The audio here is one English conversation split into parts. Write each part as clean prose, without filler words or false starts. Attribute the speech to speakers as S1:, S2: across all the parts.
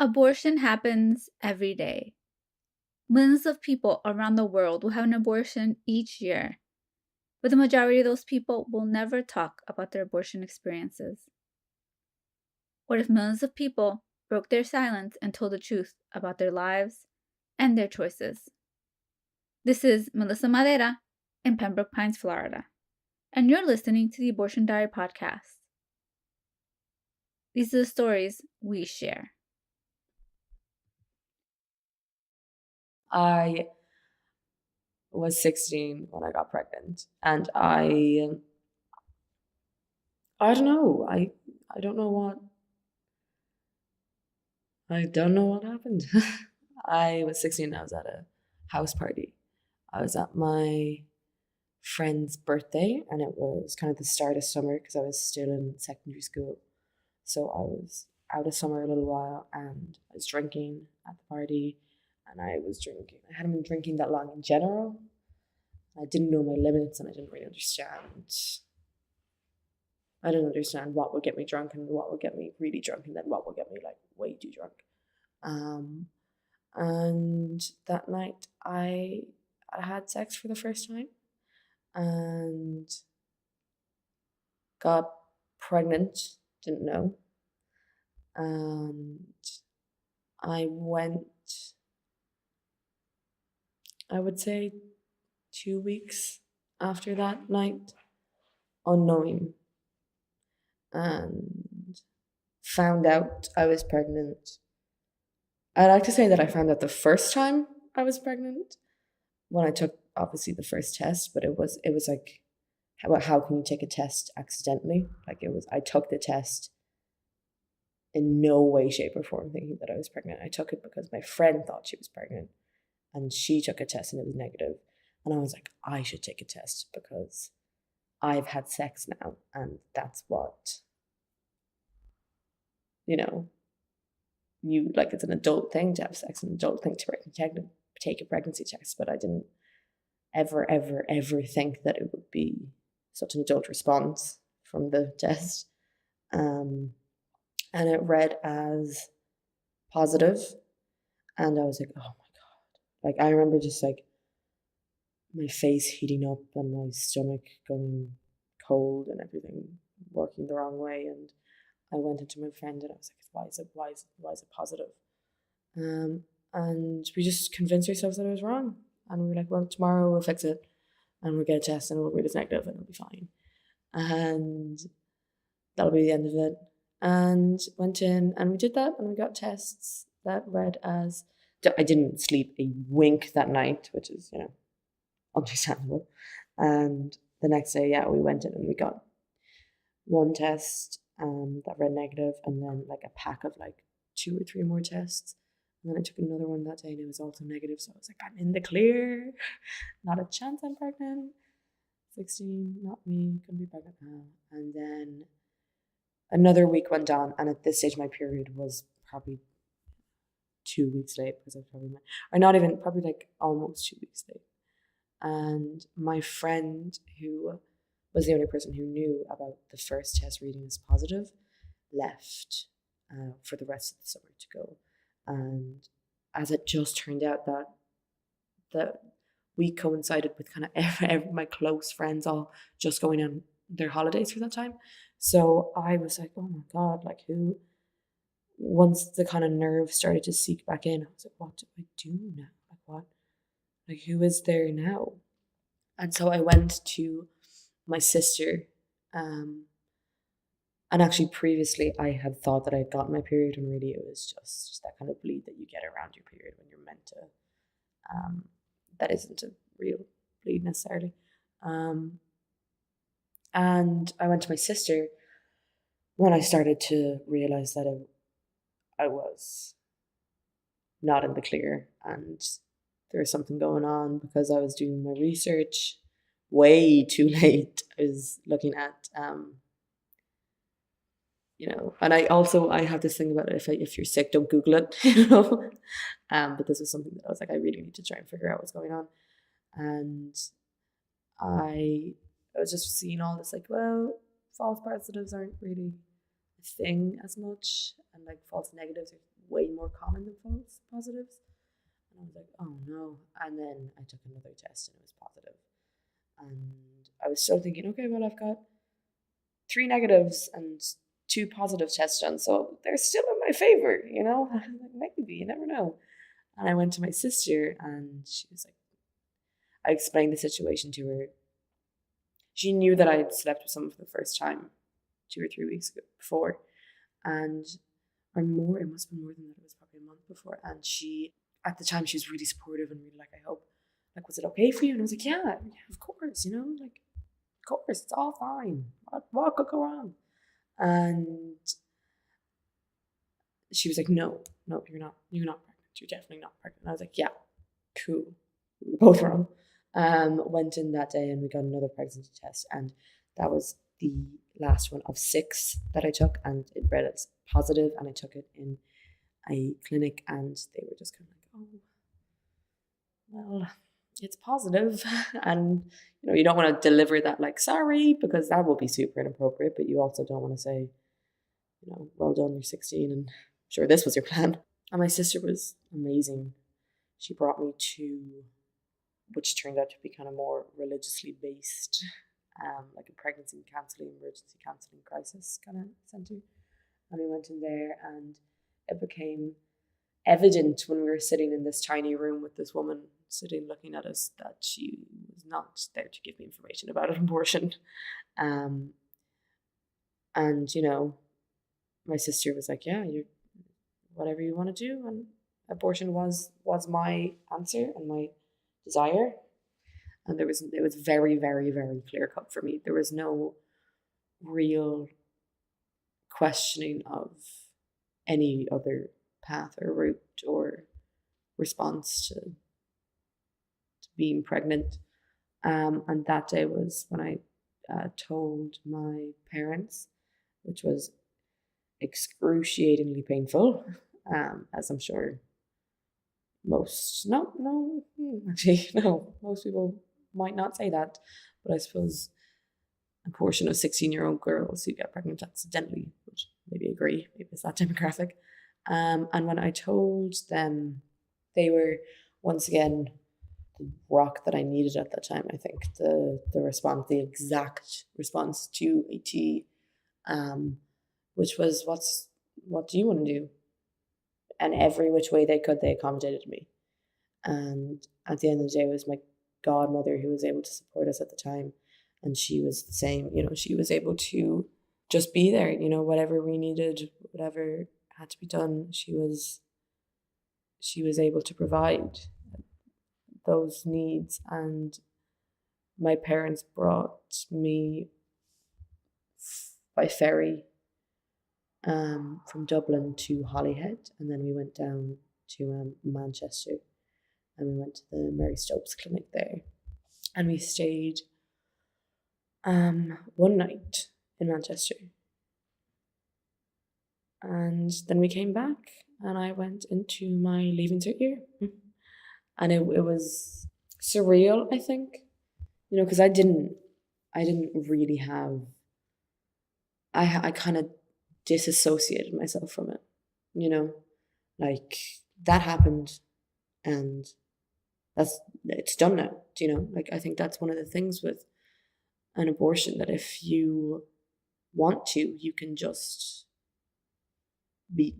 S1: Abortion happens every day. Millions of people around the world will have an abortion each year, but the majority of those people will never talk about their abortion experiences. What if millions of people broke their silence and told the truth about their lives and their choices? This is Melissa Madera in Pembroke Pines, Florida, and you're listening to the Abortion Diary podcast. These are the stories we share.
S2: I was 16 when I got pregnant, and I don't know. I don't know what happened. I was 16. I was at a house party. I was at my friend's birthday, and it was kind of the start of summer because I was still in secondary school. So I was out of summer a little while, and I was drinking at the party, and I hadn't been drinking that long in general. I didn't know my limits, and I didn't really understand. I didn't understand what would get me drunk and what would get me really drunk, and then what would get me like way too drunk. And that night I had sex for the first time and got pregnant, didn't know. And I went, I would say 2 weeks after that night, unknowing, and found out I was pregnant. I like to say that I found out the first time I was pregnant when I took obviously the first test, but it was like, how can you take a test accidentally? Like I took the test in no way, shape, or form thinking that I was pregnant. I took it because my friend thought she was pregnant, and she took a test and it was negative. And I was like, I should take a test because I've had sex now, and that's what, you like, it's an adult thing to have sex, an adult thing to take a pregnancy test. But I didn't ever think that it would be such an adult response from the test. And it read as positive, and I was like, oh my god. Like, I remember just like my face heating up and my stomach going cold and everything working the wrong way. And I went into my friend and I was like, why is it positive? And we just convinced ourselves that it was wrong. And we were like, well, tomorrow we'll fix it and we'll get a test and it'll read as negative and it'll be fine. And that'll be the end of it. And went in and we did that, and we got tests that read as, I didn't sleep a wink that night, which is, understandable. And the next day, we went in and we got one test that read negative, and then like a pack of like 2 or 3 more tests. And then I took another one that day and it was also negative. So I was like, I'm in the clear. Not a chance I'm pregnant. 16, not me, couldn't be pregnant now. And then another week went on, and at this stage my period was probably 2 weeks late because I probably or not even, probably like almost 2 weeks late. And my friend, who was the only person who knew about the first test reading as positive, left for the rest of the summer to go. And as it just turned out, that week coincided with kind of every my close friends all just going on their holidays for that time. So I was like, oh my god, like who? Once the kind of nerve started to seep back in, I was like, what do I do now? Like what? Like who is there now? And so I went to my sister, and actually previously I had thought that I had gotten my period, and really it was just that kind of bleed that you get around your period when you're meant to. That isn't a real bleed necessarily. And I went to my sister when I started to realize that I was not in the clear, and there was something going on because I was doing my research way too late. I was looking at, and I have this thing about it, if you're sick, don't Google it, but this was something that I was like, I really need to try and figure out what's going on. And I was just seeing all this like, well, false positives aren't really a thing as much, and like false negatives are way more common than false positives. And I was like, oh no. And then I took another test and it was positive. And I was still thinking, okay, well, I've got 3 negatives and 2 positive tests done, so they're still in my favor, you know? Like, maybe, you never know. And I went to my sister and she was like, I explained the situation to her. She knew that I had slept with someone for the first time 2 or 3 weeks ago before. And, or more, it must have been more than that, it was probably a month before. And she, at the time, she was really supportive and really like, I hope, like, was it okay for you? And I was like, yeah, of course, you know, like, of course, it's all fine. What could go wrong? And she was like, no, you're not pregnant. You're definitely not pregnant. And I was like, yeah, cool. We were both wrong. Went in that day and we got another pregnancy test, and that was the last one of 6 that I took, and it read as positive, and I took it in a clinic, and they were just kind of like, oh, well, it's positive. And you know, you don't want to deliver that like sorry, because that will be super inappropriate, but you also don't want to say, you know, well done, you're 16 and sure this was your plan. And my sister was amazing. She brought me to, which turned out to be kind of more religiously based, like a pregnancy counselling, emergency counselling crisis kind of centre. And we went in there, and it became evident when we were sitting in this tiny room with this woman sitting looking at us that she was not there to give me information about an abortion. And, you know, my sister was like, yeah, you, whatever you want to do. And abortion was my answer and my desire. And it was very, very, very clear cut for me. There was no real questioning of any other path or route or response to being pregnant. And that day was when I told my parents, which was excruciatingly painful, as I'm sure most most people might not say that, but I suppose a portion of 16-year-old girls who get pregnant accidentally would maybe agree, maybe it's that demographic. And when I told them, they were once again the rock that I needed at that time. I think the response, the exact response to a T, which was, what do you want to do? And every which way they could, they accommodated me. And at the end of the day, it was my godmother who was able to support us at the time. And she was the same, you know, she was able to just be there, you know, whatever we needed, whatever had to be done, she was able to provide those needs. And my parents brought me by ferry from Dublin to Holyhead, and then we went down to Manchester, and we went to the Mary Stopes clinic there, and we stayed one night in Manchester, and then we came back, and I went into my leaving cert year, and it was surreal, I think, you know, because I didn't really have, I kind of disassociated myself from it, you know, like that happened and it's done now, you know, like I think that's one of the things with an abortion, that if you want to, you can just be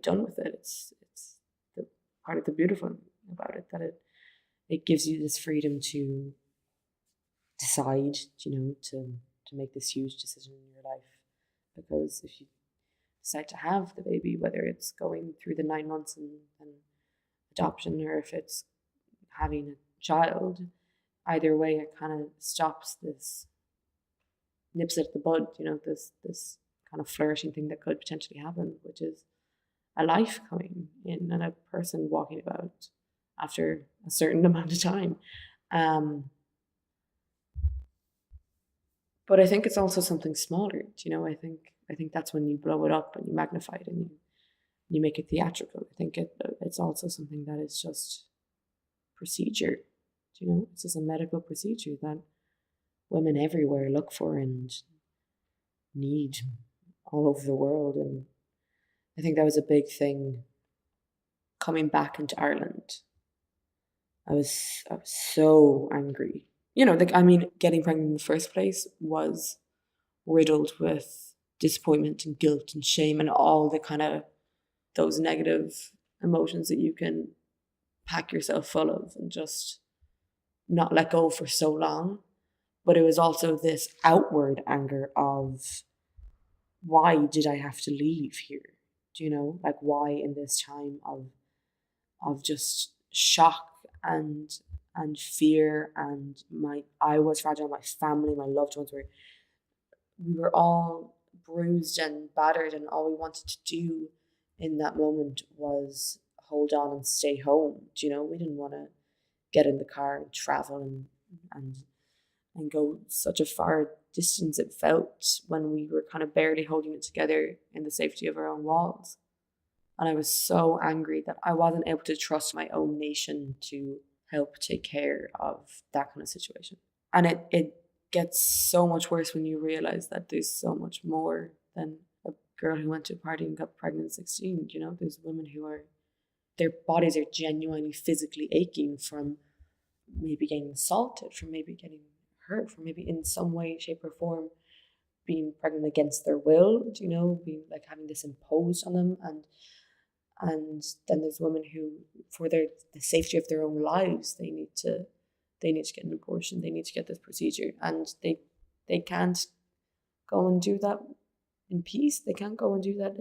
S2: done with it. It's the part of the beautiful about it, that it gives you this freedom to decide, you know, to make this huge decision in your life. Because if you decide to have the baby, whether it's going through the 9 months and adoption, or if it's having a child, either way, it kind of stops this, nips it at the bud, you know, this kind of flourishing thing that could potentially happen, which is a life coming in and a person walking about after a certain amount of time. But I think it's also something smaller, you know. I think that's when you blow it up and you magnify it and you make it theatrical. I think it's also something that is just procedure, you know. It's just a medical procedure that women everywhere look for and need all over the world. And I think that was a big thing coming back into Ireland, I was so angry. Getting pregnant in the first place was riddled with disappointment and guilt and shame and all the kind of those negative emotions that you can pack yourself full of and just not let go for so long. But it was also this outward anger of, why did I have to leave here? Like, why in this time of just shock and fear, and I was fragile, my family, my loved ones we were all bruised and battered, and all we wanted to do in that moment was hold on and stay home. We didn't want to get in the car and travel and and go such a far distance it felt when we were kind of barely holding it together in the safety of our own walls. And I was so angry that I wasn't able to trust my own nation to help take care of that kind of situation. And it gets so much worse when you realize that there's so much more than a girl who went to a party and got pregnant at 16. There's women their bodies are genuinely physically aching from maybe getting assaulted, from maybe getting hurt, from maybe in some way, shape, or form being pregnant against their will, being like having this imposed on them. And then there's women who, for the safety of their own lives, they need to get an abortion, they need to get this procedure, and they can't go and do that in peace. They can't go and do that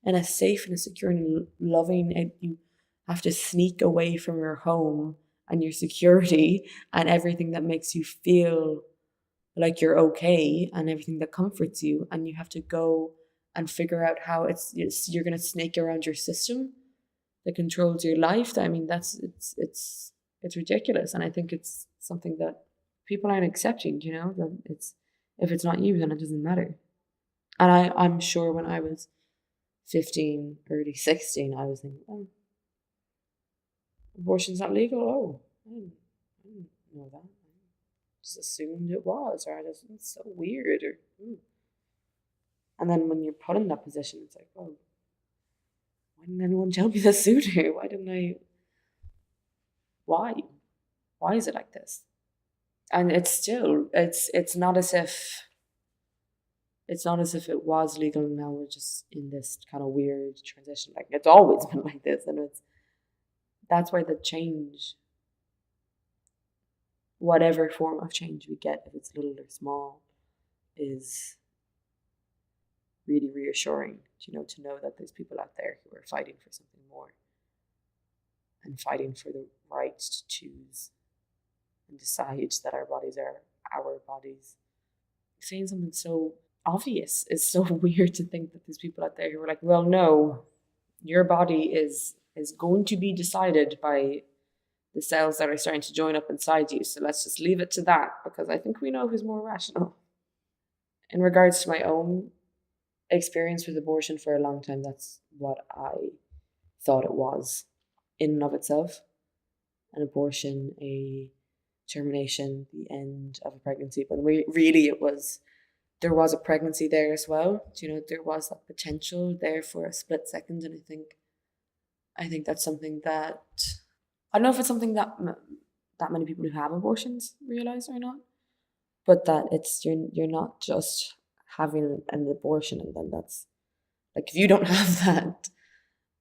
S2: in a safe and a secure and loving. You have to sneak away from your home and your security and everything that makes you feel like you're okay and everything that comforts you, and you have to go and figure out how you're going to snake around your system that controls your life. I mean, it's ridiculous, and I think it's something that people aren't accepting. That if it's not you, then it doesn't matter. And I'm sure when I was 15, early 16, I was thinking, oh, abortion's not legal. Oh, I didn't know that. I just assumed it was, or it's so weird, or. And then when you're put in that position, it's like, oh, why didn't anyone tell me this sooner? Why didn't I? Why? Why is it like this? And it's not as if it was legal. Now we're just in this kind of weird transition. Like, it's always been like this, and that's why the change, whatever form of change we get, if it's little or small, is really reassuring, to know that there's people out there who are fighting for something more and fighting for the right to choose and decide that our bodies are our bodies. Saying something so obvious is so weird, to think that there's people out there who are like, well, no, your body is going to be decided by the cells that are starting to join up inside you, so let's just leave it to that, because I think we know who's more rational. In regards to my own experience with abortion, for a long time, that's what I thought it was in and of itself. An abortion, a termination, the end of a pregnancy. But really there was a pregnancy there as well. There was that potential there for a split second. And I think that's something that, I don't know if it's something that many people who have abortions realize or not, but that you're not just having an abortion and then that's, like, if you don't have that,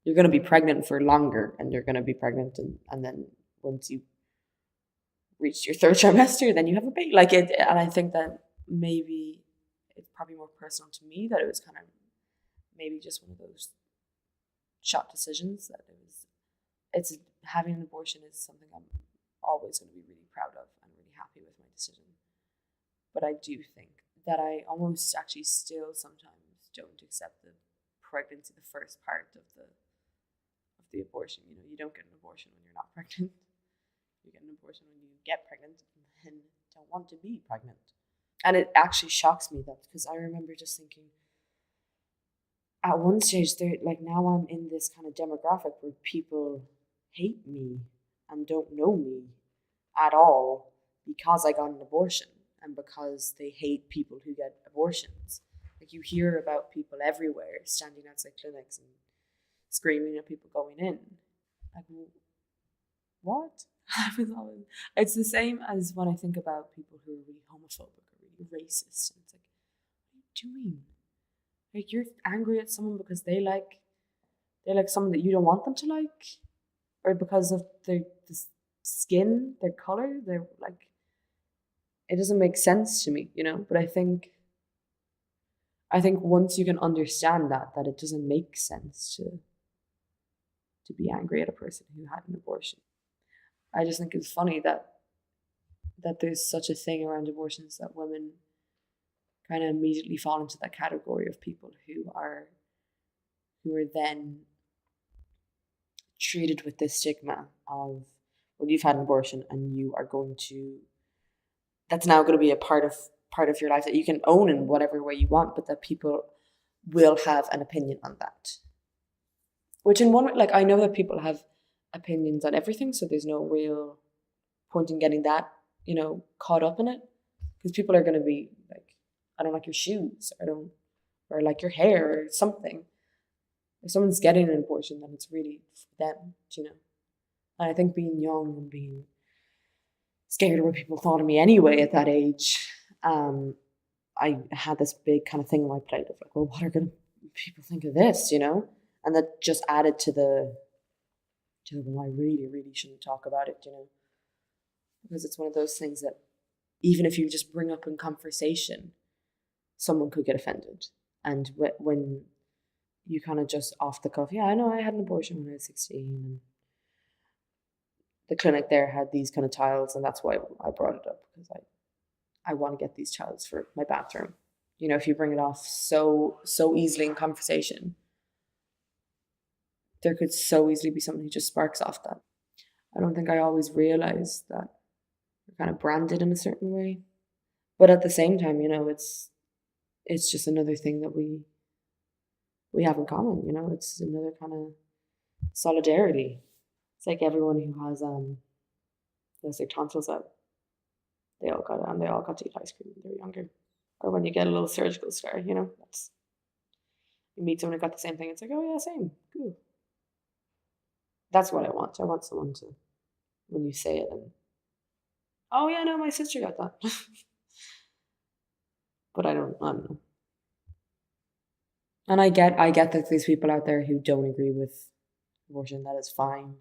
S2: you're going to be pregnant for longer, and you're going to be pregnant, and then once you reach your third trimester, then you have a baby. And I think that maybe it's probably more personal to me, that it was kind of maybe just one of those shot decisions, that it's having an abortion is something I'm always going to be really proud of and really happy with my decision. But I do think that I almost actually still sometimes don't accept the pregnancy, the first part of the abortion. You don't get an abortion when you're not pregnant. You get an abortion when you get pregnant and then don't want to be pregnant. And it actually shocks me, that, because I remember just thinking, at one stage, now I'm in this kind of demographic where people hate me and don't know me at all because I got an abortion, and because they hate people who get abortions. Like, you hear about people everywhere standing outside clinics and screaming at people going in. Like, what? It's the same as when I think about people who are really homophobic or really racist. And it's like, what are you doing? Like, you're angry at someone because they like someone that you don't want them to like, or because of their skin, their color. They're like, it doesn't make sense to me, But I think once you can understand that it doesn't make sense to be angry at a person who had an abortion. I just think it's funny that there's such a thing around abortions, that women kind of immediately fall into that category of people who are then treated with this stigma of, well, you've had an abortion and you are going to, that's now going to be a part of your life that you can own in whatever way you want, but that people will have an opinion on that. Which in one way, like, I know that people have opinions on everything, so there's no real point in getting that, caught up in it. Because people are going to be like, I don't like your shoes, or like your hair or something. If someone's getting an abortion, then it's really for them, And I think being young and being scared of what people thought of me anyway at that age, I had this big kind of thing on my plate of like, well, what are going to people think of this, And that just added to the well, I really, really shouldn't talk about it, Because it's one of those things that even if you just bring up in conversation, someone could get offended. And when you kind of just off the cuff, yeah, I know I had an abortion when I was 16, and the clinic there had these kind of tiles, and that's why I brought it up, because I want to get these tiles for my bathroom. If you bring it off so easily in conversation, there could so easily be someone who just sparks off that. I don't think I always realized that we're kind of branded in a certain way. But at the same time, it's just another thing that we have in common, it's another kind of solidarity. It's like everyone who has their tonsils out, they all got to eat ice cream when they were younger. Or when you get a little surgical scar, that's, you meet someone who got the same thing, it's like, oh yeah, same, cool. That's what I want. I want someone to, when you say it, and oh yeah, no, my sister got that. But I don't know. And I get that there's people out there who don't agree with abortion. That is fine.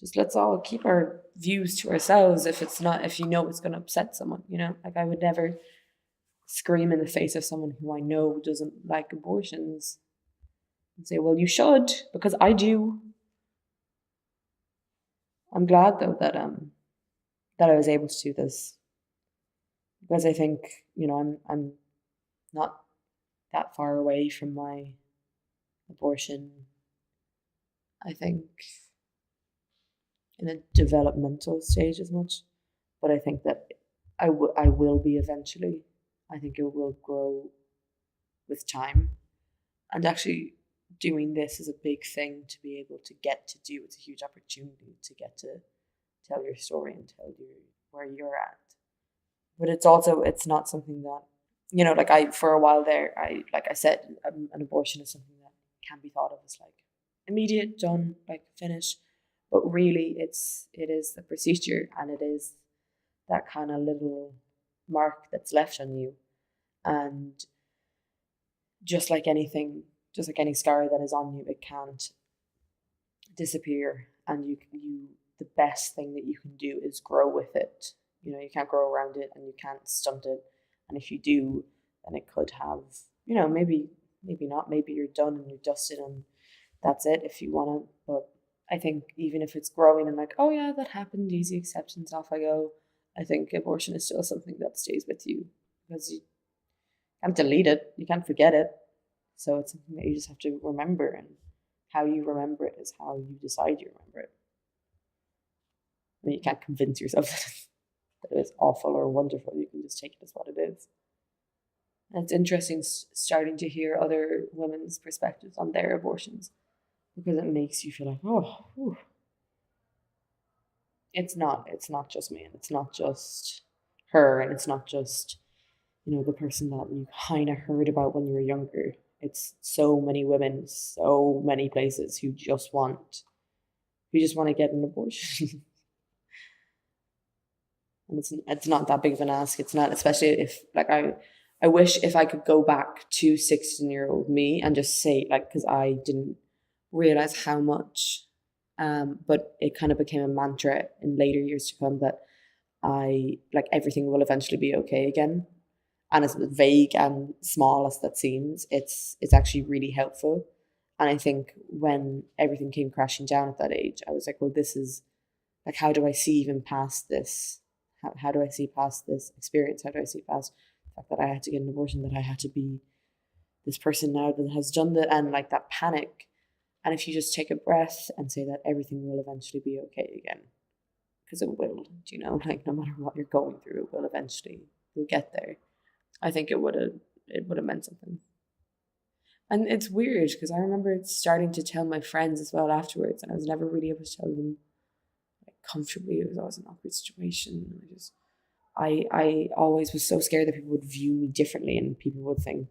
S2: Just let's all keep our views to ourselves. If it's going to upset someone, like, I would never scream in the face of someone who I know doesn't like abortions and say, well, you should, because I do. I'm glad though that I was able to do this, because I think, I'm not that far away from my abortion. I think in a developmental stage as much, but I think that I will be eventually. I think it will grow with time, and actually doing this is a big thing to be able to get to do. It's a huge opportunity to get to tell your story and tell you where you're at. But it's not something that, like, for a while there, like I said, an abortion is something that can be thought of as like immediate, done, like finish. But really it is the procedure, and it is that kind of little mark that's left on you. And just like anything, just like any scar that is on you, it can't disappear. And you the best thing that you can do is grow with it. You can't grow around it, and you can't stunt it. And if you do, then it could have, maybe not, maybe you're done and you're dusted and that's it if you want to. But I think even if it's growing and like, oh yeah, that happened, easy acceptance, off I go, I think abortion is still something that stays with you, because you can't delete it, you can't forget it. So it's something that you just have to remember, and how you remember it is how you decide you remember it. I mean, you can't convince yourself that it is awful or wonderful. You can just take it as what it is. And it's interesting starting to hear other women's perspectives on their abortions, because it makes you feel like, oh, whew. It's not just me, and it's not just her, and it's not just, the person that you kind of heard about when you were younger. It's so many women, so many places who who just want to get an abortion. And it's not that big of an ask. It's not, especially if like I wish if I could go back to 16-year-old me and just say like, because I didn't realize how much, but it kind of became a mantra in later years to come that I like everything will eventually be okay again. And as vague and small as that seems, it's actually really helpful. And I think when everything came crashing down at that age, I was like, well, this is like, how do I see even past this? How do I see past this experience? How do I see past the fact that I had to get an abortion, that I had to be this person now that has done that, and like that panic. And if you just take a breath and say that everything will eventually be okay again, because it will, you know, like no matter what you're going through, it will eventually, you'll get there. I think it would have meant something. And it's weird because I remember starting to tell my friends as well afterwards, and I was never really able to tell them like comfortably. It was always an awkward situation. I always was so scared that people would view me differently and people would think,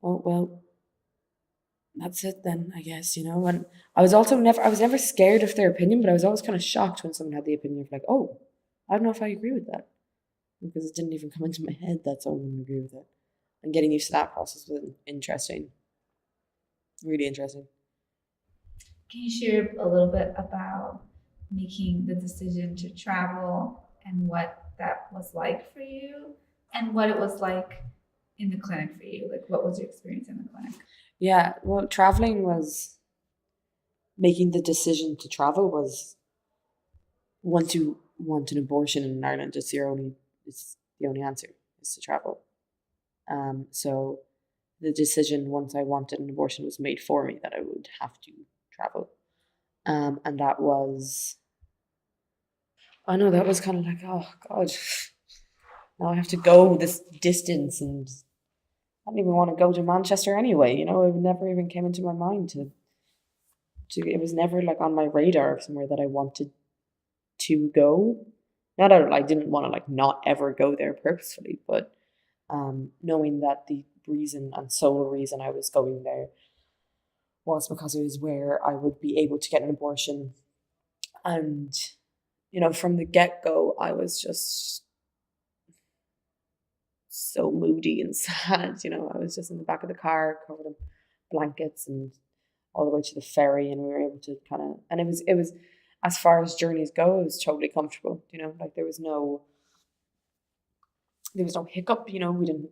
S2: oh well, that's it then, I guess, you know. And I was never scared of their opinion, but I was always kind of shocked when someone had the opinion of like, oh, I don't know if I agree with that. Because it didn't even come into my head that someone wouldn't agree with it. And getting used to that process was interesting. Really interesting.
S1: Can you share a little bit about making the decision to travel and what that was like for you and what it was like in the clinic for you? Like, what was your experience in the clinic?
S2: Yeah, well, traveling was making the decision to travel was once you want an abortion in Ireland, it's the only answer is to travel. So the decision once I wanted an abortion was made for me that I would have to travel. And that was, I know that was kind of like, oh God, now I have to go this distance, and I don't even want to go to Manchester anyway. You know, it never even came into my mind to. It was never like on my radar of somewhere that I wanted to go. Not that I didn't want to like not ever go there purposefully, but knowing that the reason and sole reason I was going there was because it was where I would be able to get an abortion. And, you know, from the get go, I was just so moody and sad. You know, I was just in the back of the car covered in blankets and all the way to the ferry, and we were able to kind of, and it was as far as journeys go, it was totally comfortable. You know, like there was no hiccup. You know, we didn't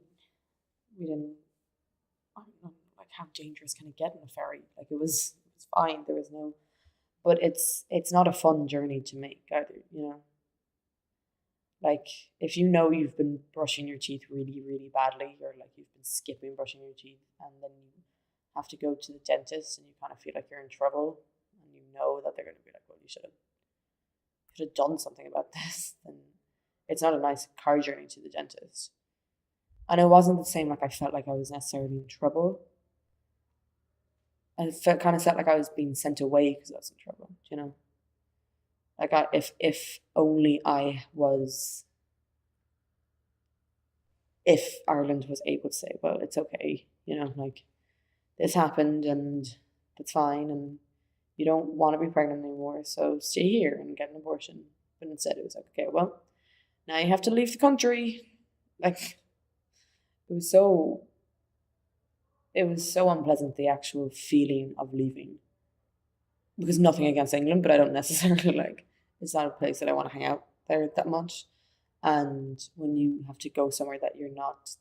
S2: I don't know like how dangerous can it get in a ferry. Like it was fine. There was no, but it's not a fun journey to make either. You know, like if you know you've been brushing your teeth really, really badly, or like you've been skipping brushing your teeth, and then you have to go to the dentist and you kind of feel like you're in trouble, and you know that they're going to be like, well, you should have done something about this, then it's not a nice car journey to the dentist. And it wasn't the same, like I felt like I was necessarily in trouble. I kind of felt like I was being sent away because I was in trouble, you know? Like if only if Ireland was able to say, well, it's okay, you know, like this happened and that's fine, and you don't want to be pregnant anymore, so stay here and get an abortion. But instead it was like, okay, well, now you have to leave the country. Like it was so unpleasant, the actual feeling of leaving. Because nothing against England, but I don't necessarily like, it's not a place that I want to hang out there that much. And when you have to go somewhere that you're not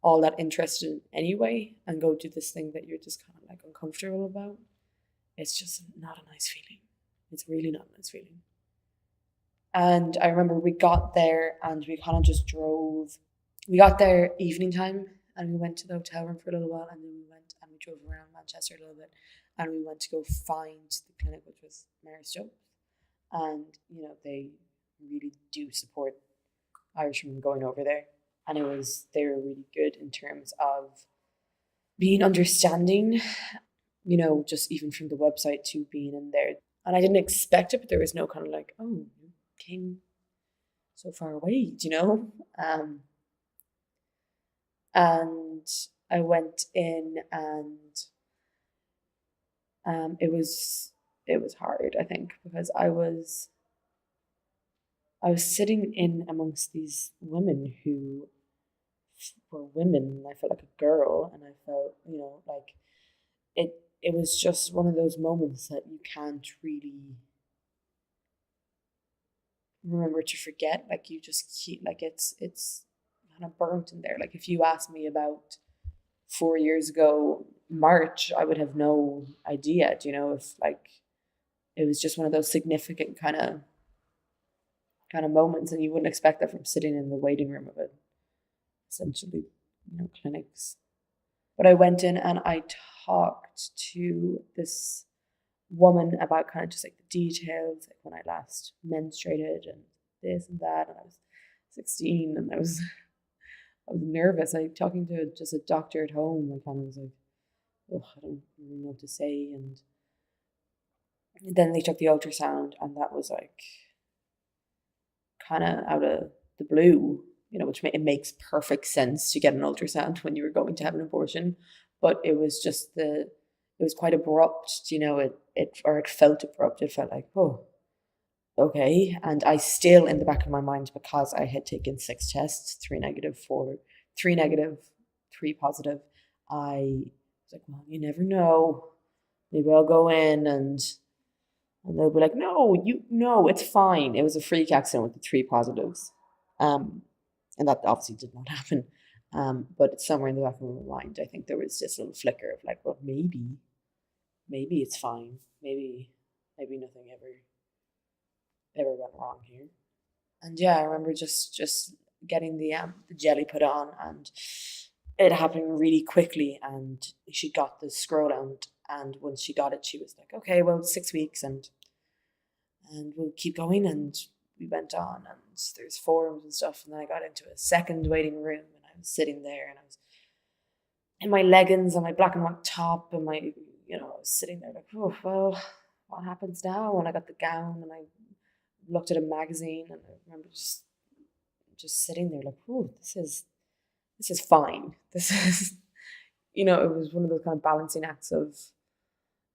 S2: all that interested in anyway, and go do this thing that you're just kind of like uncomfortable about, it's just not a nice feeling. It's really not a nice feeling. And I remember we got there and we kind of just drove. We got there evening time and we went to the hotel room for a little while, and then we went and we drove around Manchester a little bit, and we went to go find the clinic, which was Mary Stopes. And, you know, they really do support Irish women going over there. And they were really good in terms of being understanding, you know, just even from the website to being in there. And I didn't expect it, but there was no kind of like, oh, you came so far away, you know? And I went in, and it was it was hard, I think, because I was sitting in amongst these women who were women, and I felt like a girl, and I felt, like it was just one of those moments that you can't really remember to forget. Like, you just keep, like, it's kind of burnt in there. Like, if you asked me about 4 years ago March, I would have no idea, if, like, it was just one of those significant kind of moments, and you wouldn't expect that from sitting in the waiting room of it, essentially, clinics. But I went in and I talked to this woman about kind of just like the details, like when I last menstruated and this and that, and I was 16, and I was nervous. I talking to just a doctor at home. I kind of was like, oh, I don't really know what to say. And then they took the ultrasound, and that was like kind of out of the blue, which it makes perfect sense to get an ultrasound when you were going to have an abortion. But it was just it was quite abrupt, it felt abrupt. It felt like, oh, okay. And I still, in the back of my mind, because I had taken 6 tests, 3 negative, 3 negative, 3 positive, I was like, well, you never know. Maybe I'll go in and they'll be like, no, it's fine. It was a freak accident with the 3 positives. And that obviously did not happen. But it's somewhere in the back of my mind, I think there was just a little flicker of like, well, maybe it's fine. Maybe nothing ever went wrong here. And yeah, I remember just getting the jelly put on, and it happening really quickly. And she got the scroll out, and once she got it, she was like, okay, well, 6 weeks, and we'll keep going. And we went on, and there's forums and stuff. And then I got into a second waiting room, and I was sitting there, and I was in my leggings and my black and white top, and I was sitting there like, oh, well, what happens now? And I got the gown, and I looked at a magazine, and I remember just sitting there like, oh, this is fine. This is, it was one of those kind of balancing acts of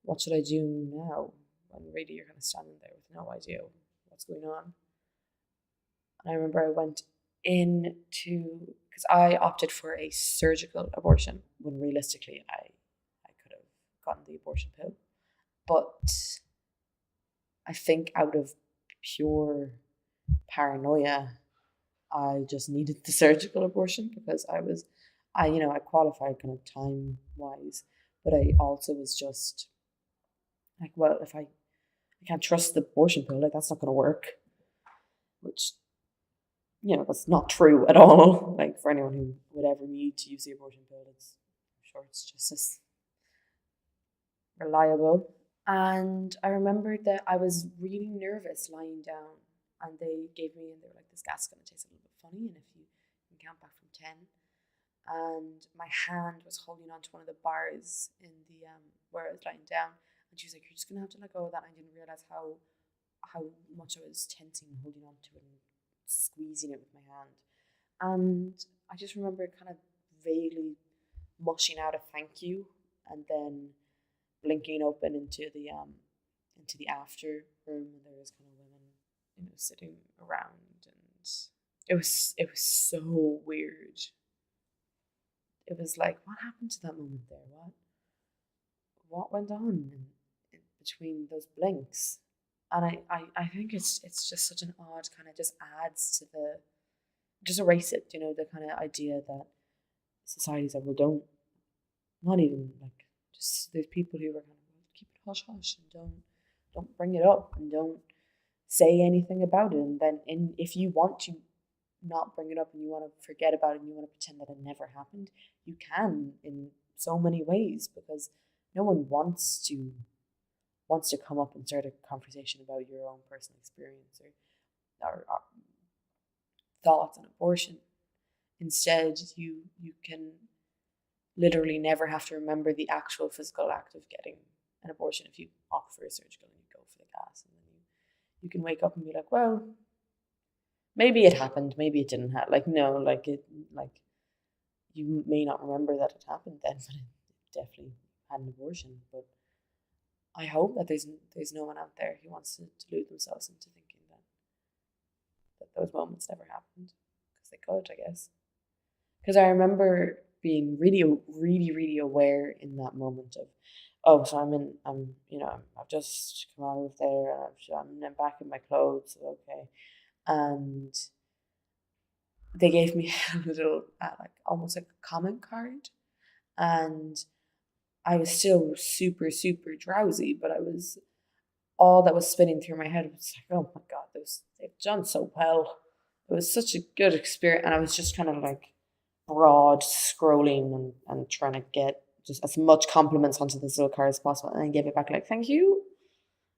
S2: what should I do now? When really you're kind of standing there with no idea what's going on. And I remember I went because I opted for a surgical abortion when realistically I could have gotten the abortion pill. But I think out of pure paranoia, I just needed the surgical abortion because I qualified kind of time wise, but I also was just like, well, if I can't trust the abortion pill, like that's not going to work, which, that's not true at all. Like, for anyone who would ever need to use the abortion pill, I'm sure it's just as reliable. And I remembered that I was really nervous lying down, and they were like, this gas is going to taste a little bit funny, and if you can count back from 10. And my hand was holding onto one of the bars in the where I was lying down, and she was like, you're just going to have to let go of that. And I didn't realize how much I was tensing and holding onto it and squeezing it with my hand. And I just remember kind of vaguely mushing out a thank you, and then blinking open into the after room, and there was kind of women, sitting around, and it was so weird. It was like, what happened to that moment there? What went on in between those blinks? And I think it's just such an odd kind of, just adds to just erase it, the kind of idea that society's like, well, not even like, just there's people who are kind of, keep it hush hush, and don't bring it up, and don't say anything about it. And then if you want to not bring it up, and you want to forget about it, and you want to pretend that it never happened, you can in so many ways, because no one wants to come up and start a conversation about your own personal experience or thoughts on abortion. Instead, you can literally never have to remember the actual physical act of getting an abortion if you opt for a surgical and you go for the gas. And then you can wake up and be like, well, maybe it happened, maybe it didn't happen. Like, no, like you may not remember that it happened then, but it definitely had an abortion. But I hope that there's no one out there who wants to delude themselves into thinking that those moments never happened, because they could, I guess. Because I remember being really, really, really aware in that moment of, oh, so I've just come out of there, and I'm back in my clothes, okay, and they gave me a little, like almost like a comment card, and I was still super, super drowsy, but all that was spinning through my head was like, oh my God, they've done so well. It was such a good experience. And I was just kind of like broad scrolling and trying to get just as much compliments onto this little card as possible. And I gave it back like, thank you.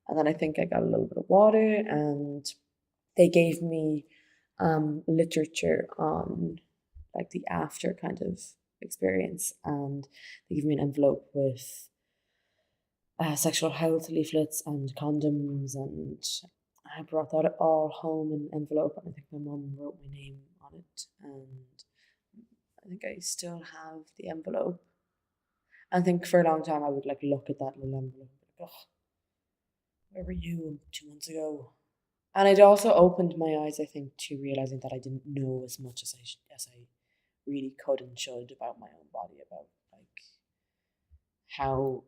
S2: And then I think I got a little bit of water, and they gave me literature on like the after kind of experience. And they gave me an envelope with sexual health leaflets and condoms, and I brought that all home in an envelope, and I think my mum wrote my name on it, and I think I still have the envelope. I think for a long time I would like look at that little envelope like, oh, where were you 2 months ago? And it also opened my eyes, I think, to realizing that I didn't know as much as I really could and should about my own body, about like how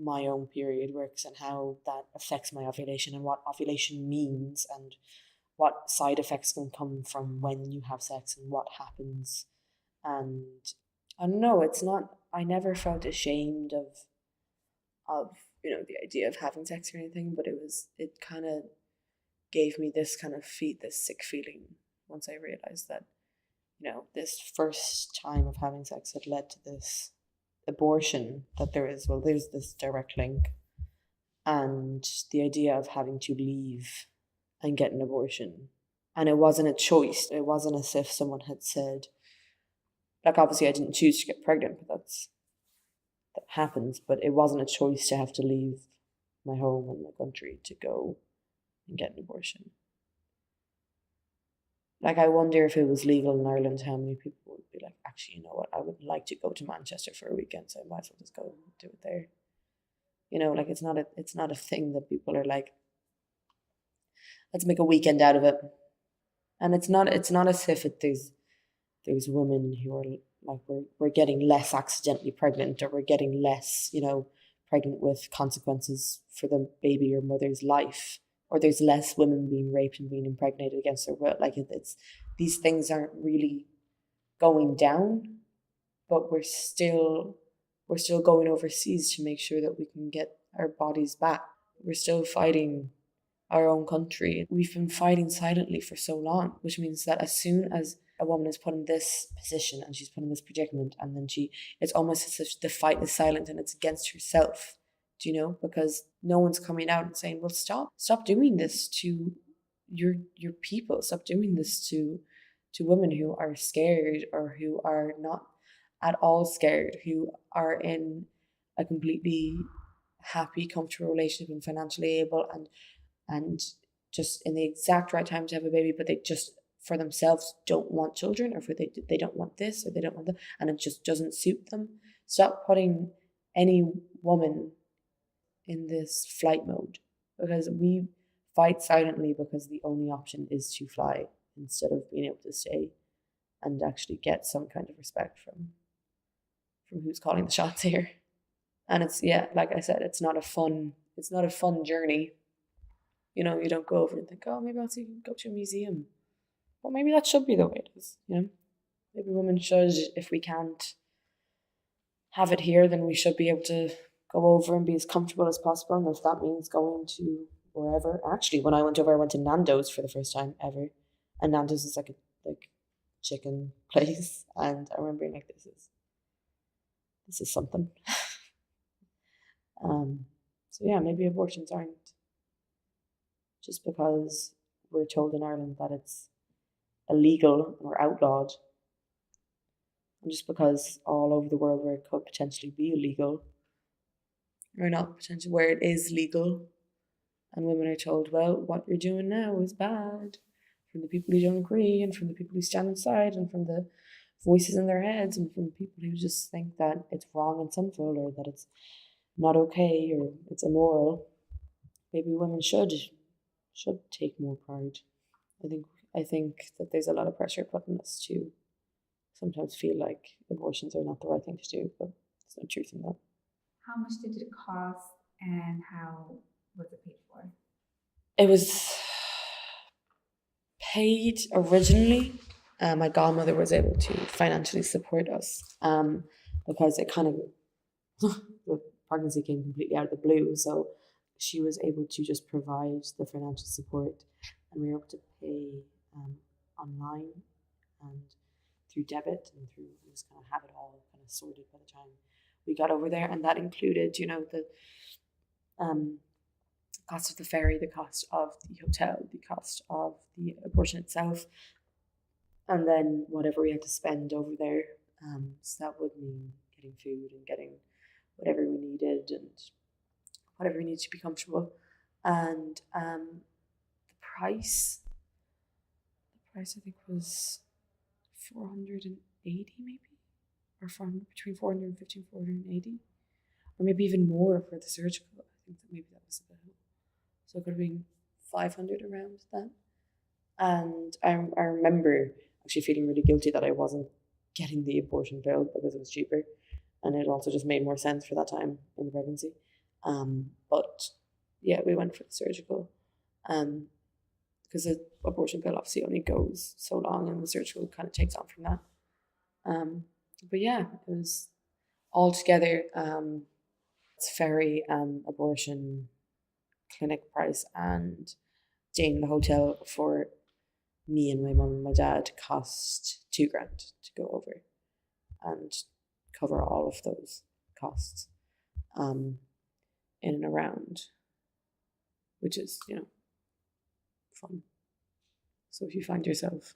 S2: my own period works and how that affects my ovulation and what ovulation means and what side effects can come from when you have sex and what happens. And I don't know, it's not, I never felt ashamed of the idea of having sex or anything, but it kind of gave me this kind of this sick feeling once I realized that, this first time of having sex had led to this abortion, that there's this direct link, and the idea of having to leave and get an abortion. And it wasn't a choice. It wasn't as if someone had said, like, obviously I didn't choose to get pregnant, but that happens, but it wasn't a choice to have to leave my home and my country to go and get an abortion. Like, I wonder if it was legal in Ireland, how many people would be like, actually, you know what, I would like to go to Manchester for a weekend, so I might as well just go and do it there. Like, it's not a thing that people are like, let's make a weekend out of it. And it's not as if there's women who are like, we're getting less accidentally pregnant, or we're getting less, pregnant with consequences for the baby or mother's life, or there's less women being raped and being impregnated against their will. Like, it's these things aren't really going down, but we're still going overseas to make sure that we can get our bodies back. We're still fighting our own country. We've been fighting silently for so long, which means that as soon as a woman is put in this position and she's put in this predicament, and then it's almost as if the fight is silent and it's against herself. Do you know? Because no one's coming out and saying, well, stop doing this to your people. Stop doing this to women who are scared, or who are not at all scared, who are in a completely happy, comfortable relationship and financially able, and just in the exact right time to have a baby, but they just for themselves don't want children, or for they don't want this, or they don't want that, and it just doesn't suit them. Stop putting any woman in this flight mode, because we fight silently because the only option is to fly instead of being able to stay and actually get some kind of respect from who's calling the shots here. And it's, yeah, like I said, it's not a fun journey. You don't go over and think, oh, maybe I'll go to a museum. Well, maybe that should be the way it is. Maybe women should, if we can't have it here, then we should be able to go over and be as comfortable as possible. And if that means going to wherever. Actually, when I went over, I went to Nando's for the first time ever. And Nando's is like a chicken place. And I remember being like, this is something. So yeah, maybe abortions aren't just because we're told in Ireland that it's illegal or outlawed, and just because all over the world where it could potentially be illegal, or not potentially, where it is legal, and women are told, well, what you're doing now is bad, from the people who don't agree, and from the people who stand inside, and from the voices in their heads, and from people who just think that it's wrong and sinful, or that it's not okay or it's immoral, maybe women should take more pride. I think that there's a lot of pressure put on us to sometimes feel like abortions are not the right thing to do, but there's no truth in that.
S1: How much did it cost and how was it paid for?
S2: It was paid originally. My godmother was able to financially support us because it kind of the pregnancy came completely out of the blue. So she was able to just provide the financial support, and we were able to pay online and through debit and through just kind of have it all kind of sorted by the time we got over there, and that included, the cost of the ferry, the cost of the hotel, the cost of the abortion itself, and then whatever we had to spend over there. So that would mean getting food and getting whatever we needed and whatever we needed to be comfortable. And the price I think was 480 maybe, or from between 450 and 480, or maybe even more for the surgical. I think that maybe that was a bit. So it could have been 500 around that. And I remember actually feeling really guilty that I wasn't getting the abortion pill because it was cheaper, and it also just made more sense for that time in the pregnancy. But yeah, we went for the surgical, because the abortion pill obviously only goes so long, and the surgical kind of takes on from that. But yeah, it was all together. It's ferry, abortion clinic price, and staying in the hotel for me and my mum and my dad cost $2,000 to go over and cover all of those costs in and around, which is, fun. So if you find yourself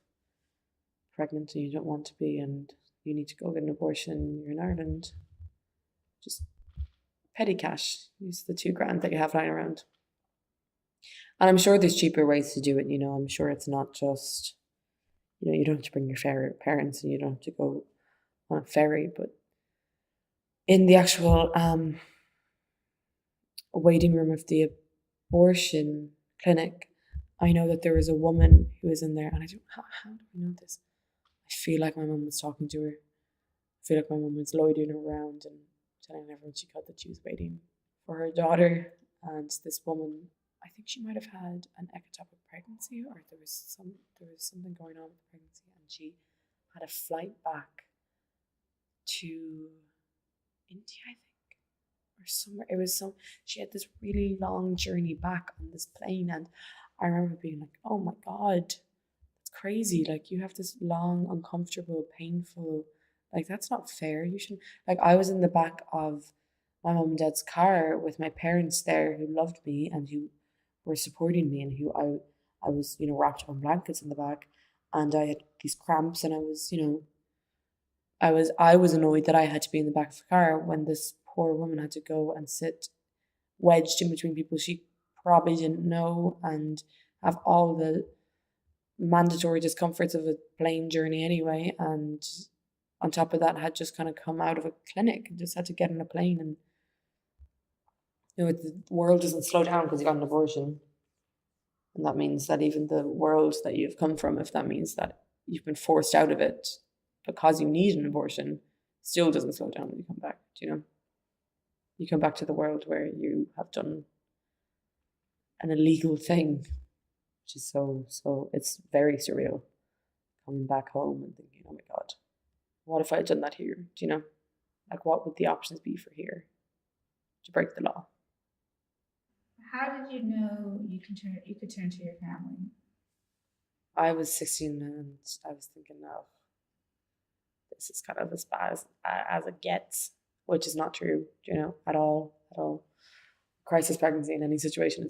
S2: pregnant and you don't want to be and you need to go get an abortion, you're in Ireland, just petty cash, use the $2,000 that you have lying around. And I'm sure there's cheaper ways to do it. I'm sure it's not just, you don't have to bring your parents and you don't have to go on a ferry, but in the actual waiting room of the abortion clinic, I know that there was a woman who was in there, and how do I know this? I feel like my mum was talking to her. I feel like my mum was loitering around and telling everyone she could that she was waiting for her daughter. And this woman, I think she might have had an ectopic pregnancy, or there was something going on with the pregnancy, and she had a flight back to India, I think, or somewhere. She had this really long journey back on this plane, and I remember being like, oh my God, that's crazy. Like, you have this long, uncomfortable, painful, like, that's not fair. You shouldn't, like, I was in the back of my mom and dad's car with my parents there who loved me and who were supporting me, and who I was, wrapped up in blankets in the back, and I had these cramps, and I was, I was annoyed that I had to be in the back of the car when this poor woman had to go and sit wedged in between people she probably didn't know and have all the mandatory discomforts of a plane journey anyway, and on top of that had just kind of come out of a clinic and just had to get on a plane. And the world doesn't slow down because you got an abortion, and that means that even the world that you've come from, if that means that you've been forced out of it because you need an abortion, still doesn't slow down when you come back. You come back to the world where you have done an illegal thing, which is so it's very surreal, coming back home and thinking, oh my God, what if I had done that here? Like, what would the options be for here to break the law?
S1: How did you know you could turn to your family?
S2: I was 16 and I was thinking, no, this is kind of as bad as it gets, which is not true, at all. Crisis pregnancy in any situation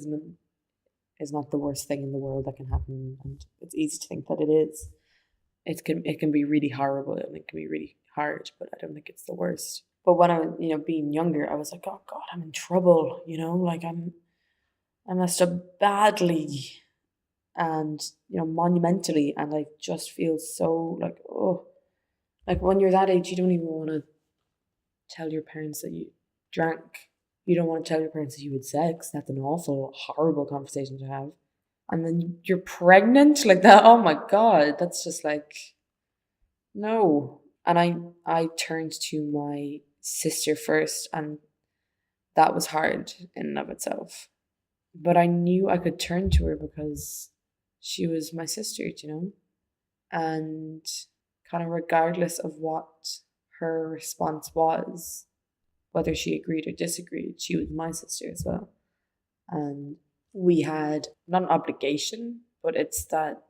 S2: is not the worst thing in the world that can happen, and it's easy to think that it is. It can be really horrible and it can be really hard, but I don't think it's the worst. But when I was, being younger, I was like, oh God, I'm in trouble, like I messed up badly and, monumentally, and I just feel so like, oh, like when you're that age, you don't even want to tell your parents that you drank You don't want to tell your parents that you had sex. That's an awful, horrible conversation to have. And then you're pregnant like that. Oh my God. That's just like, no. And I turned to my sister first, and that was hard in and of itself. But I knew I could turn to her because she was my sister, and kind of regardless of what her response was, whether she agreed or disagreed, she was my sister as well. And we had not an obligation, but it's that,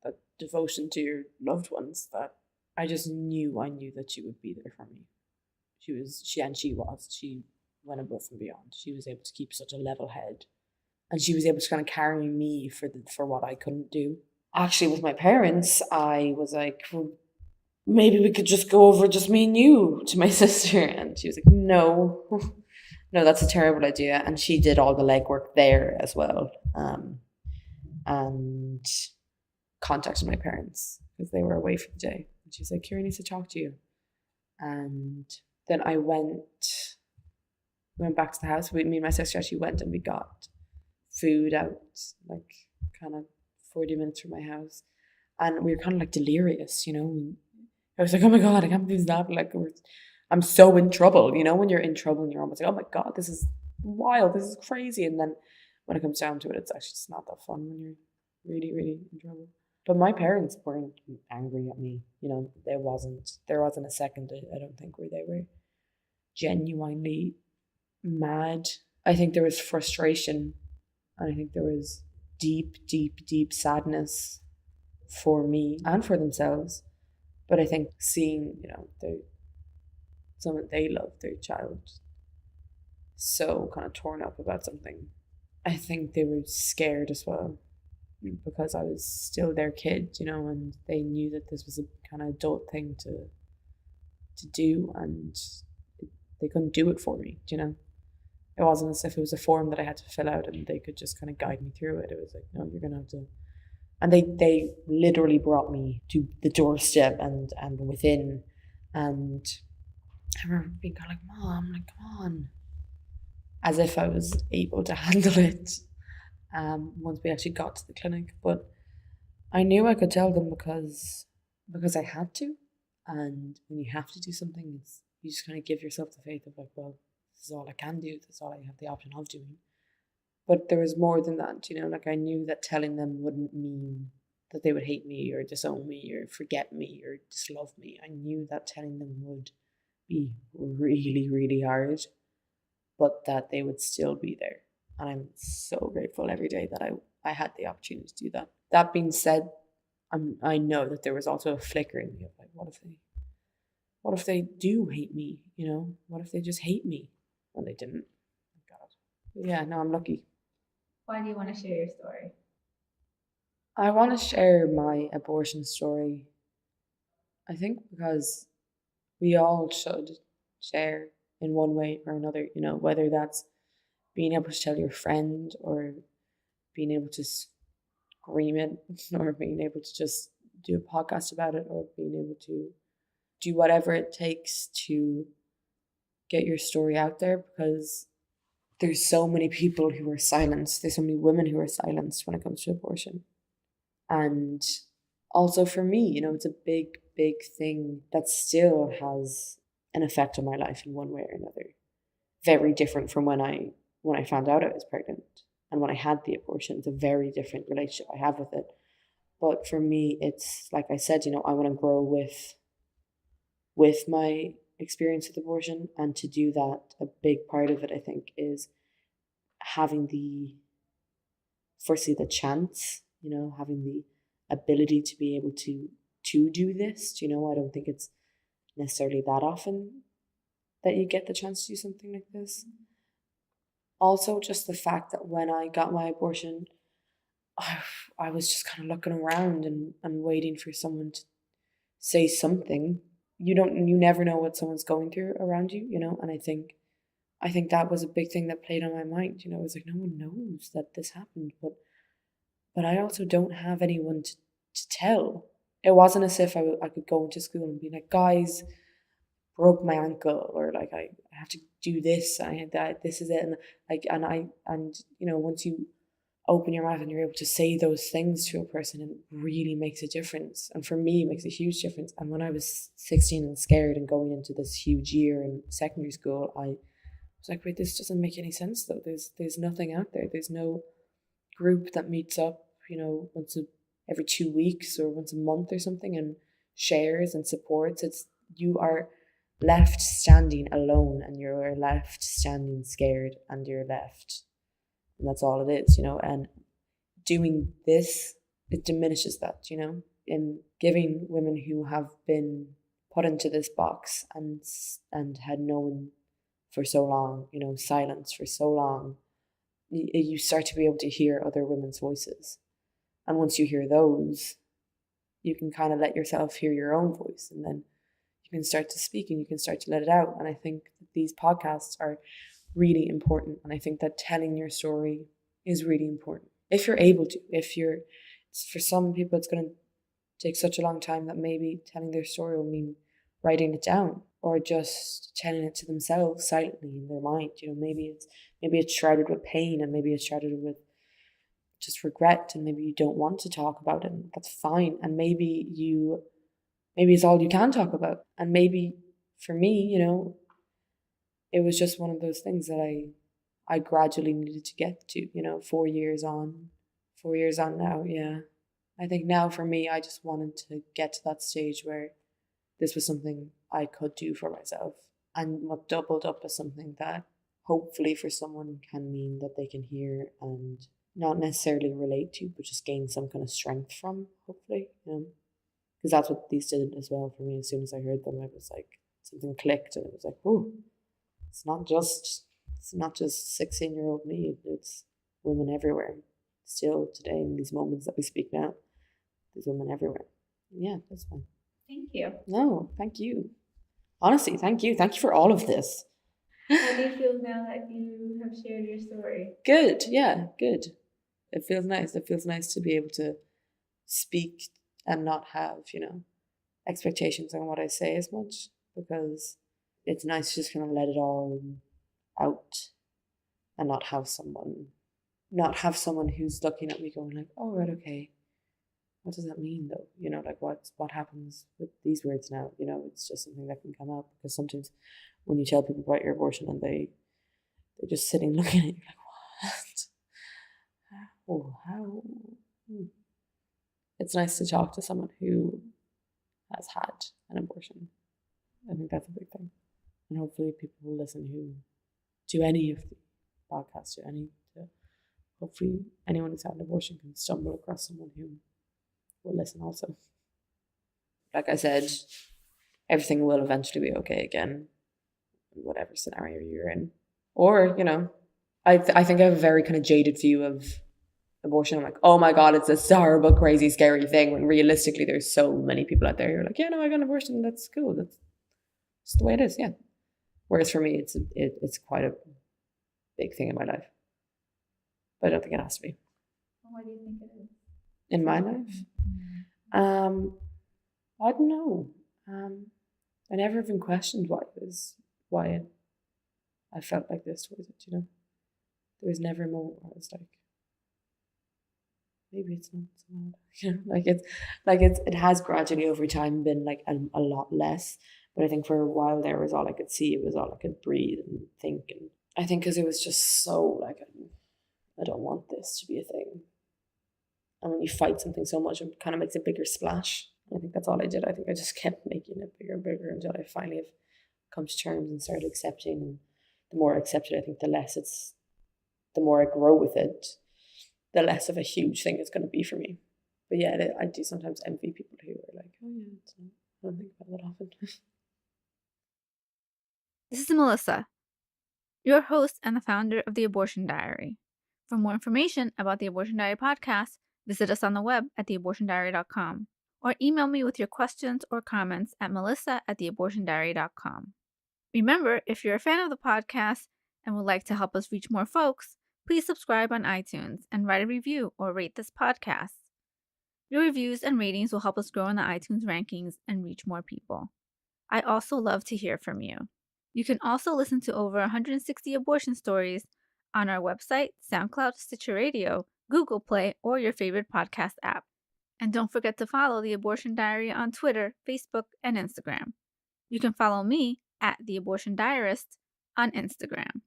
S2: that devotion to your loved ones that I just knew that she would be there for me. She went above and beyond. She was able to keep such a level head, and she was able to kind of carry me for what I couldn't do. Actually, with my parents, I was like, well, maybe we could just go over just me and you to my sister. And she was like, no, no, that's a terrible idea. And she did all the legwork there as well. And contacted my parents because they were away for the day. And she was like, Kira needs to talk to you. And then I went back to the house. Me and my sister actually went and we got food out, like kind of 40 minutes from my house. And we were kind of like delirious, I was like, oh my God, I can't believe that. Like, I'm so in trouble, when you're in trouble and you're almost like, oh my God, this is wild, this is crazy. And then when it comes down to it, it's actually just not that fun when you're really, really in trouble. But my parents weren't angry at me, there wasn't a second, I don't think, where they were genuinely mad. I think there was frustration, and I think there was deep, deep, deep sadness for me and for themselves. But I think seeing, someone they love, their child, so kind of torn up about something, I think they were scared as well because I was still their kid, and they knew that this was a kind of adult thing to do, and they couldn't do it for me, It wasn't as if it was a form that I had to fill out and they could just kind of guide me through it. It was like, no, you're going to have to. And they literally brought me to the doorstep and within. And I remember being kind of like, Mom, like, come on. As if I was able to handle it once we actually got to the clinic. But I knew I could tell them because I had to. And when you have to do something, you just kind of give yourself the faith of like, well, this is all I can do. This is all I have the option of doing. But there was more than that, like I knew that telling them wouldn't mean that they would hate me or disown me or forget me or dislove me. I knew that telling them would be really, really hard, but that they would still be there. And I'm so grateful every day that I had the opportunity to do that. That being said, I know that there was also a flicker in me of like, what if they do hate me? What if they just hate me? Well, they didn't. Thank God. But yeah, no, I'm lucky.
S1: Why do you want to share your story?
S2: I want to share my abortion story. I think because we all should share in one way or another, whether that's being able to tell your friend or being able to scream it or being able to just do a podcast about it or being able to do whatever it takes to get your story out there, because there's so many people who are silenced. There's so many women who are silenced when it comes to abortion. And also for me, it's a big, big thing that still has an effect on my life in one way or another. Very different from when I found out I was pregnant and when I had the abortion. It's a very different relationship I have with it. But for me, it's like I said, I want to grow with my experience with abortion, and to do that, a big part of it, I think, is having firstly the chance, having the ability to be able to do this. I don't think it's necessarily that often that you get the chance to do something like this. Also, just the fact that when I got my abortion, I was just kind of looking around and waiting for someone to say something. You never know what someone's going through around you, and I think that was a big thing that played on my mind. It was like, no one knows that this happened, but I also don't have anyone to tell. It wasn't as if I could go into school and be like, guys, broke my ankle, or like I have to do this, I had that, this is it, and like and once you open your mouth and you're able to say those things to a person, it really makes a difference. And for me, it makes a huge difference. And when I was 16 and scared and going into this huge year in secondary school, I was like, wait, this doesn't make any sense though. There's nothing out there. There's no group that meets up, every 2 weeks or once a month or something, and shares and supports. You are left standing alone, and you're left standing scared, and you're left, and that's all it is, and doing this, it diminishes that, in giving women who have been put into this box and had known for so long, silence for so long. You start to be able to hear other women's voices, and once you hear those, you can kind of let yourself hear your own voice, and then you can start to speak and you can start to let it out. And I think that these podcasts are really important, and I think that telling your story is really important if you're able to. For some people it's going to take such a long time that maybe telling their story will mean writing it down, or just telling it to themselves silently in their mind. Maybe it's shrouded with pain, and maybe it's shrouded with just regret, and maybe you don't want to talk about it, and that's fine. And maybe it's all you can talk about. And maybe for me, it was just one of those things that I gradually needed to get to, 4 years on now. Yeah. I think now for me, I just wanted to get to that stage where this was something I could do for myself, and what doubled up as something that hopefully for someone can mean that they can hear and not necessarily relate to, but just gain some kind of strength from, hopefully, because that's what these did as well for me. As soon as I heard them, I was like, something clicked, and it was like, oh, it's not just 16-year-old me, it's women everywhere. Still today, in these moments that we speak now, there's women everywhere. Yeah, that's fine.
S1: Thank you.
S2: No, thank you. Honestly, thank you. Thank you for all of this.
S1: How do you feel now that you have shared your story?
S2: Good. Yeah, good. It feels nice. It feels nice to be able to speak and not have, expectations on what I say as much, because it's nice to just kind of let it all out and not have someone who's looking at me going like, oh, right, okay, what does that mean though? Like what happens with these words now? It's just something that can come up, because sometimes when you tell people about your abortion and they're just sitting looking at you like, what? Oh, how? It's nice to talk to someone who has had an abortion. I think that's a big thing. And hopefully people will listen who do any of the podcasts, hopefully anyone who's had an abortion can stumble across someone who will listen also. Like I said, everything will eventually be okay again, whatever scenario you're in. Or, I think I have a very kind of jaded view of abortion. I'm like, oh my God, it's this horrible, crazy, scary thing, when realistically there's so many people out there who are like, yeah, no, I got an abortion, that's cool, that's the way it is, yeah. Whereas for me, it's quite a big thing in my life. But I don't think it has to be.
S1: Why do you think it is?
S2: In my life? I don't know. I never even questioned why I felt like this towards it, There was never a moment where I was like, maybe it's not so bad. It has gradually over time been like a lot less. But I think for a while there was all I could see, it was all I could breathe and think. And I think because it was just so like, I don't want this to be a thing. And when you fight something so much, it kind of makes a bigger splash. I think that's all I did. I think I just kept making it bigger and bigger until I finally have come to terms and started accepting. And the more I accept it, I think the more I grow with it, the less of a huge thing it's going to be for me. But yeah, I do sometimes envy people who are like, oh yeah, it's not, I don't think about that often.
S1: This is Melissa, your host and the founder of The Abortion Diary. For more information about the Abortion Diary podcast, visit us on the web at theabortiondiary.com, or email me with your questions or comments at melissa@theabortiondiary.com. Remember, if you're a fan of the podcast and would like to help us reach more folks, please subscribe on iTunes and write a review or rate this podcast. Your reviews and ratings will help us grow in the iTunes rankings and reach more people. I also love to hear from you. You can also listen to over 160 abortion stories on our website, SoundCloud, Stitcher Radio, Google Play, or your favorite podcast app. And don't forget to follow The Abortion Diary on Twitter, Facebook, and Instagram. You can follow me at The Abortion Diarist on Instagram.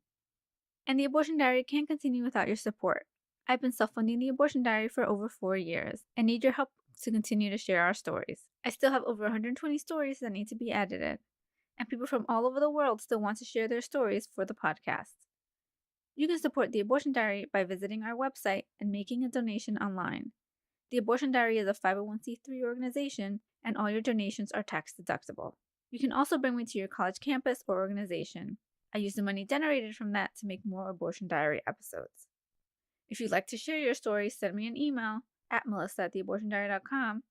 S1: And The Abortion Diary can't continue without your support. I've been self-funding The Abortion Diary for over 4 years and need your help to continue to share our stories. I still have over 120 stories that need to be edited, and people from all over the world still want to share their stories for the podcast. You can support The Abortion Diary by visiting our website and making a donation online. The Abortion Diary is a 501c3 organization, and all your donations are tax deductible. You can also bring me to your college campus or organization. I use the money generated from that to make more Abortion Diary episodes. If you'd like to share your story, send me an email at melissa@theabortiondiary.com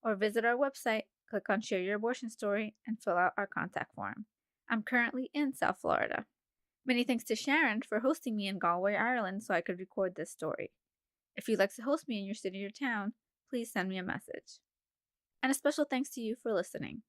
S1: or visit our website, click on Share Your Abortion Story, and fill out our contact form. I'm currently in South Florida. Many thanks to Sharon for hosting me in Galway, Ireland, so I could record this story. If you'd like to host me in your city or town, please send me a message. And a special thanks to you for listening.